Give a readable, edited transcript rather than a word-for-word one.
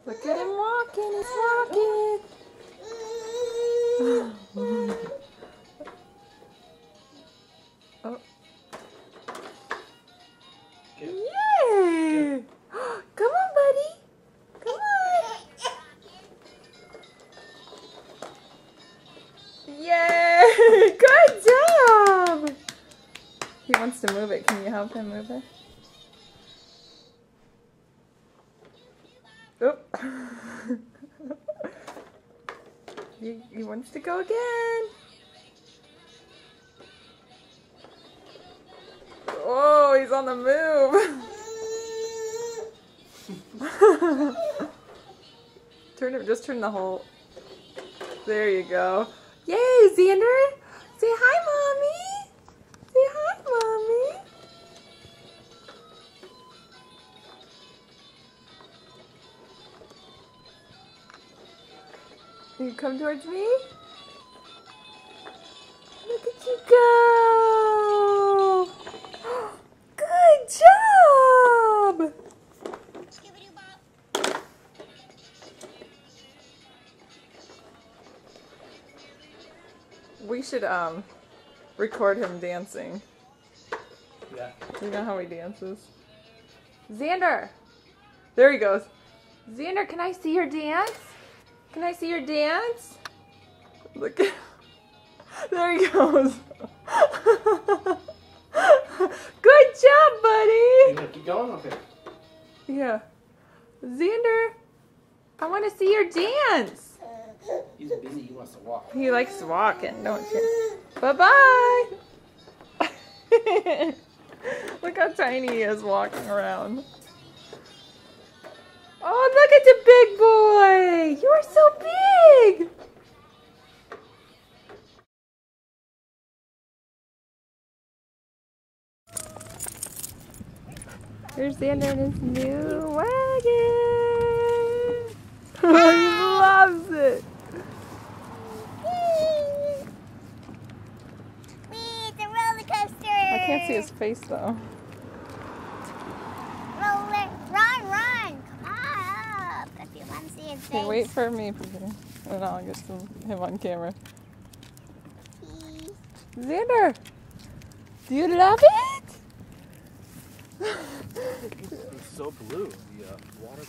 Look at him walking, he's walking. Oh. Yay! Come on, buddy. Come on. Yay! Good job! He wants to move it. Can you help him move it? Oh. He wants to go again. Oh, he's on the move. Just turn the whole. There you go. Yay, Xander. Say hi, Mommy. Say hi, Mommy. You come towards me? Look at you go! Good job! We should record him dancing. Yeah. You know how he dances? Xander! There he goes. Xander, can I see your dance? Can I see your dance? Look at... There he goes. Good job, buddy. Hey, keep going? Okay. Yeah. Xander, I want to see your dance. He's busy. He wants to walk. He likes walking, don't you? Bye-bye. Look how tiny he is walking around. Oh, look at the big boy. You are so big. Here's Xander in his new wagon. He loves it. It's a roller coaster. I can't see his face though. Roller, run. Come on up. If you want to see his face. Okay, wait for me, Peter. And I'll get him on camera. Xander, do you love it? It's so blue. The water.